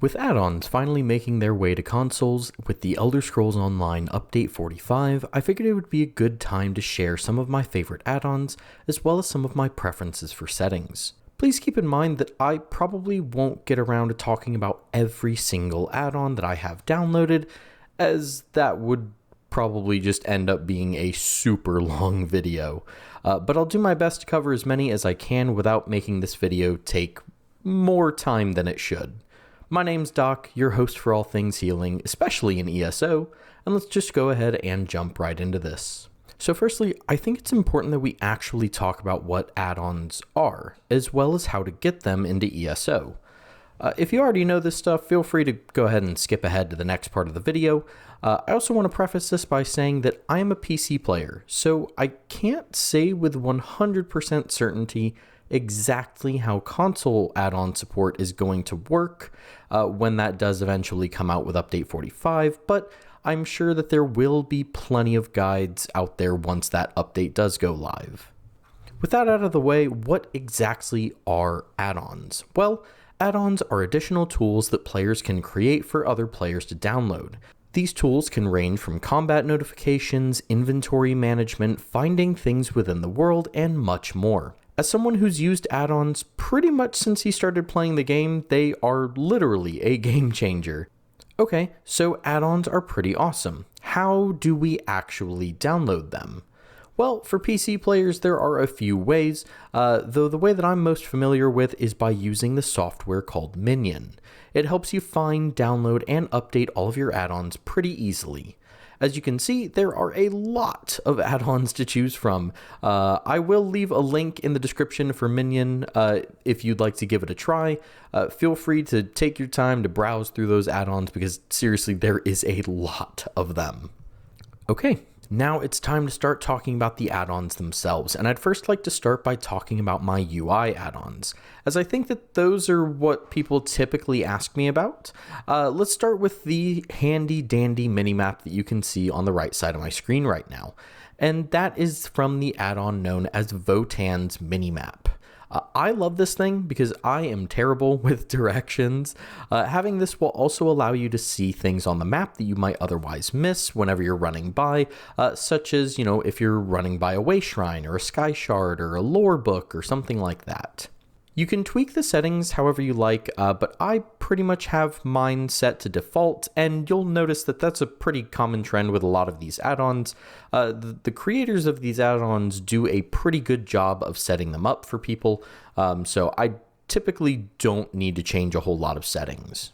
With add-ons finally making their way to consoles with the Elder Scrolls Online Update 45, I figured it would be a good time to share some of my favorite add-ons, as well as some of my preferences for settings. Please keep in mind that I probably won't get around to talking about every single add-on that I have downloaded, as that would probably just end up being a super long video. But I'll do my best to cover as many as I can without making this video take more time than it should. My name's Doc, your host for all things healing, especially in ESO, and let's just go ahead and jump right into this. So firstly, I think it's important that we actually talk about what add-ons are, as well as how to get them into ESO. If you already know this stuff, feel free to go ahead and skip ahead to the next part of the video. I also want to preface this by saying that I am a PC player, so I can't say with 100% certainty exactly how console add-on support is going to work when that does eventually come out with Update 45, but I'm sure that there will be plenty of guides out there once that update does go live. With that out of the way, what exactly are add-ons? Well, add-ons are additional tools that players can create for other players to download. These tools can range from combat notifications, inventory management, finding things within the world, and much more. As someone who's used add-ons pretty much since he started playing the game, they are literally a game changer. Okay, so add-ons are pretty awesome. How do we actually download them? Well, for PC players, there are a few ways, though the way that I'm most familiar with is by using the software called Minion. It helps you find, download, and update all of your add-ons pretty easily. As you can see, there are a lot of add-ons to choose from. I will leave a link in the description for Minion if you'd like to give it a try. Feel free to take your time to browse through those add-ons because seriously, there is a lot of them. Okay, now it's time to start talking about the add-ons themselves, and I'd first like to start by talking about my UI add-ons, as I think that those are what people typically ask me about. Let's start with the handy-dandy minimap that you can see on the right side of my screen right now, and that is from the add-on known as Votan's Minimap. I love this thing because I am terrible with directions. Having this will also allow you to see things on the map that you might otherwise miss whenever you're running by, such as, if you're running by a way shrine or a Skyshard or a Lorebook or something like that. You can tweak the settings however you like, but I pretty much have mine set to default, and you'll notice that that's a pretty common trend with a lot of these add-ons. The creators of these add-ons do a pretty good job of setting them up for people, so I typically don't need to change a whole lot of settings.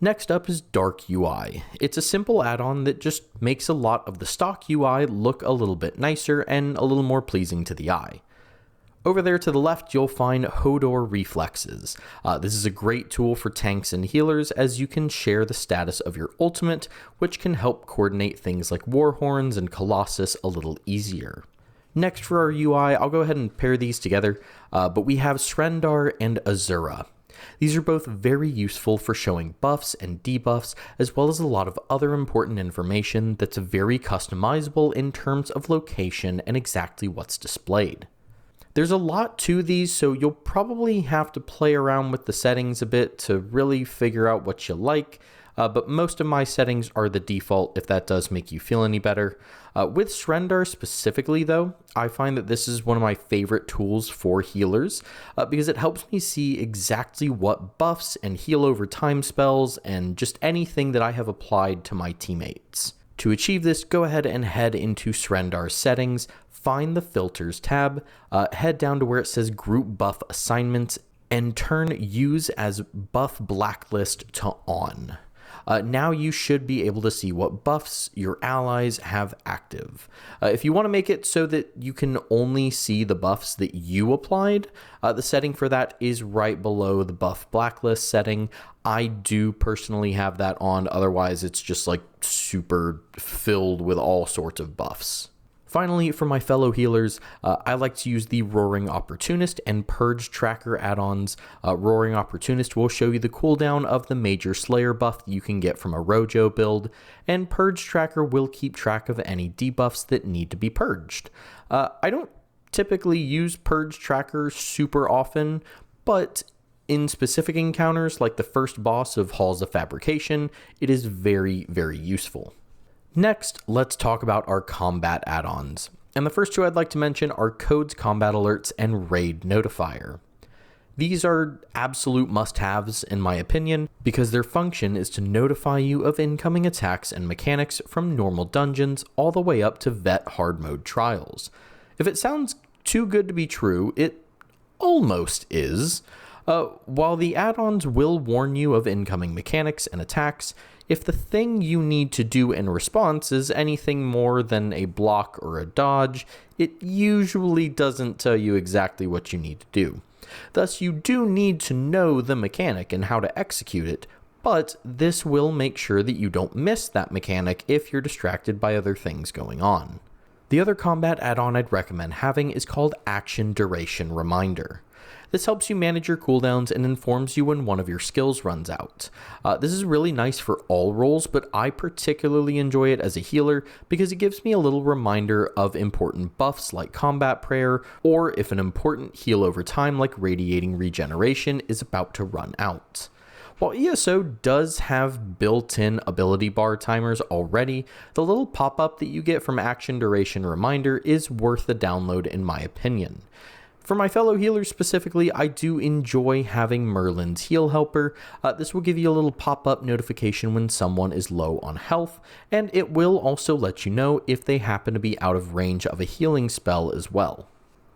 Next up is Dark UI. It's a simple add-on that just makes a lot of the stock UI look a little bit nicer and a little more pleasing to the eye. Over there to the left, you'll find Hodor Reflexes. This is a great tool for tanks and healers as you can share the status of your ultimate, which can help coordinate things like Warhorns and Colossus a little easier. Next for our UI, I'll go ahead and pair these together, but we have Srendar and Azurah. These are both very useful for showing buffs and debuffs, as well as a lot of other important information that's very customizable in terms of location and exactly what's displayed. There's a lot to these, so you'll probably have to play around with the settings a bit to really figure out what you like, but most of my settings are the default if that does make you feel any better. With Srendar specifically though, I find that this is one of my favorite tools for healers because it helps me see exactly what buffs and heal over time spells and just anything that I have applied to my teammates. To achieve this, go ahead and head into Srendar's settings, find the Filters tab, head down to where it says Group Buff Assignments, and turn Use as Buff Blacklist to On. Now you should be able to see what buffs your allies have active. If you want to make it so that you can only see the buffs that you applied, the setting for that is right below the buff blacklist setting. I do personally have that on, otherwise it's just like super filled with all sorts of buffs. Finally, for my fellow healers, I like to use the Roaring Opportunist and Purge Tracker add-ons. Roaring Opportunist will show you the cooldown of the Major Slayer buff that you can get from a Rojo build, and Purge Tracker will keep track of any debuffs that need to be purged. I don't typically use Purge Tracker super often, but in specific encounters like the first boss of Halls of Fabrication, it is very, very useful. Next, let's talk about our combat add-ons. And the first two I'd like to mention are Code's Combat Alerts and Raid Notifier. These are absolute must-haves in my opinion, because their function is to notify you of incoming attacks and mechanics from normal dungeons all the way up to vet hard mode trials. If it sounds too good to be true, it almost is. While the add-ons will warn you of incoming mechanics and attacks, if the thing you need to do in response is anything more than a block or a dodge, it usually doesn't tell you exactly what you need to do. Thus, you do need to know the mechanic and how to execute it, but this will make sure that you don't miss that mechanic if you're distracted by other things going on. The other combat add-on I'd recommend having is called Action Duration Reminder. This helps you manage your cooldowns and informs you when one of your skills runs out. This is really nice for all roles, but I particularly enjoy it as a healer because it gives me a little reminder of important buffs like Combat Prayer, or if an important heal over time like Radiating Regeneration is about to run out. While ESO does have built-in ability bar timers already, the little pop-up that you get from Action Duration Reminder is worth the download in my opinion. For my fellow healers specifically, I do enjoy having Merlin's Heal Helper. This will give you a little pop-up notification when someone is low on health, and it will also let you know if they happen to be out of range of a healing spell as well.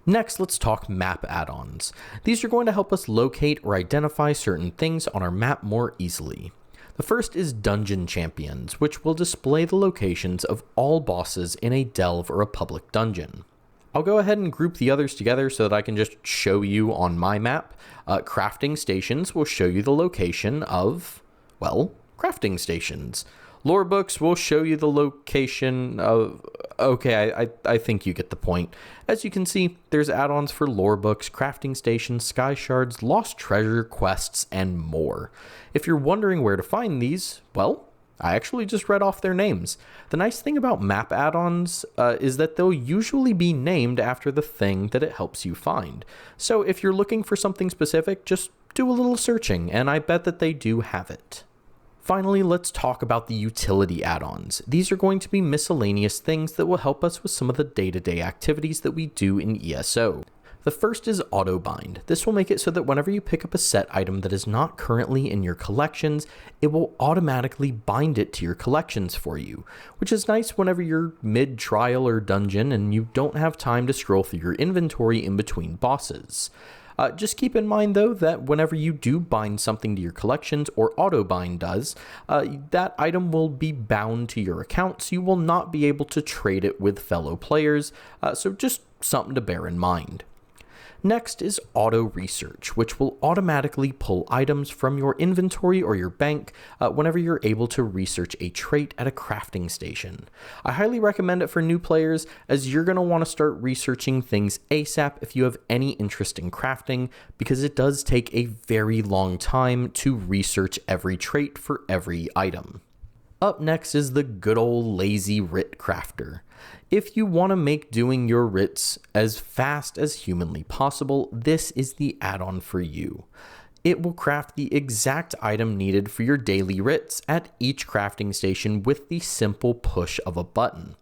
Next, let's talk map add-ons. These are going to help us locate or identify certain things on our map more easily. The first is Dungeon Champions, which will display the locations of all bosses in a delve or a public dungeon. I'll go ahead and group the others together so that I can just show you on my map. Crafting Stations will show you the location of, well, crafting stations. Lorebooks will show you the location of... Okay, I think you get the point. As you can see, there's add-ons for Lorebooks, crafting stations, Skyshards, lost treasure, quests, and more. If you're wondering where to find these, well, I actually just read off their names. The nice thing about map add-ons is that they'll usually be named after the thing that it helps you find. So if you're looking for something specific, just do a little searching, and I bet that they do have it. Finally, let's talk about the utility add-ons. These are going to be miscellaneous things that will help us with some of the day-to-day activities that we do in ESO. The first is Auto-Bind. This will make it so that whenever you pick up a set item that is not currently in your collections, it will automatically bind it to your collections for you, which is nice whenever you're mid-trial or dungeon and you don't have time to scroll through your inventory in between bosses. Just keep in mind though that whenever you do bind something to your collections, or auto-bind does, that item will be bound to your account, so you will not be able to trade it with fellow players, so just something to bear in mind. Next is Auto Research, which will automatically pull items from your inventory or your bank whenever you're able to research a trait at a crafting station. I highly recommend it for new players, as you're going to want to start researching things ASAP if you have any interest in crafting, because it does take a very long time to research every trait for every item. Up next is the good old lazy Writ crafter. If you want to make doing your writs as fast as humanly possible, this is the add-on for you. It will craft the exact item needed for your daily writs at each crafting station with the simple push of a button.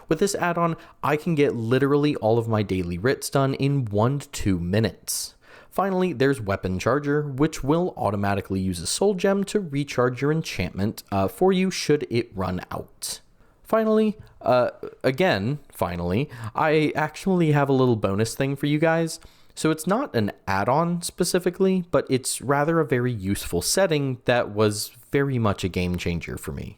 With this add-on, I can get literally all of my daily writs done in 1 to 2 minutes. Finally, there's Weapon Charger, which will automatically use a soul gem to recharge your enchantment for you should it run out. Finally, I actually have a little bonus thing for you guys. So it's not an add-on specifically, but it's rather a very useful setting that was very much a game changer for me.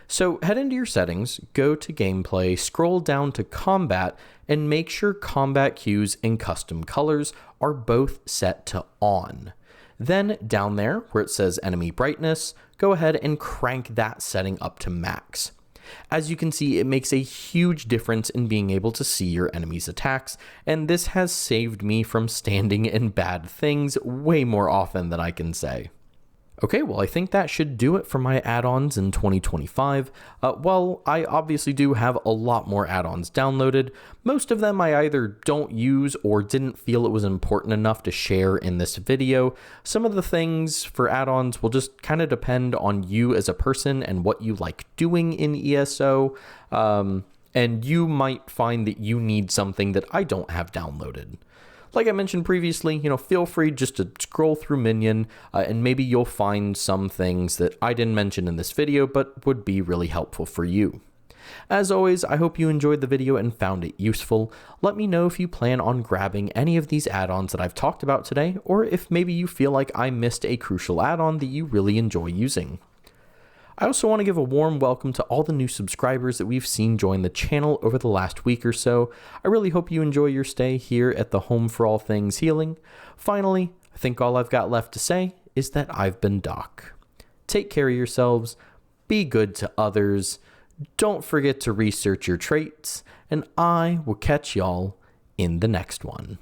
So head into your settings, go to gameplay, scroll down to combat, and make sure combat cues and custom colors are both set to on. Then down there where it says enemy brightness, go ahead and crank that setting up to max. As you can see, it makes a huge difference in being able to see your enemy's attacks, and this has saved me from standing in bad things way more often than I can say. Okay, well, I think that should do it for my add-ons in 2025. Well, I obviously do have a lot more add-ons downloaded. Most of them I either don't use or didn't feel it was important enough to share in this video. Some of the things for add-ons will just kind of depend on you as a person and what you like doing in ESO. And you might find that you need something that I don't have downloaded. Like I mentioned previously, feel free just to scroll through Minion, and maybe you'll find some things that I didn't mention in this video, but would be really helpful for you. As always, I hope you enjoyed the video and found it useful. Let me know if you plan on grabbing any of these add-ons that I've talked about today, or if maybe you feel like I missed a crucial add-on that you really enjoy using. I also want to give a warm welcome to all the new subscribers that we've seen join the channel over the last week or so. I really hope you enjoy your stay here at the home for all things healing. Finally, I think all I've got left to say is that I've been Doc. Take care of yourselves, be good to others, don't forget to research your traits, and I will catch y'all in the next one.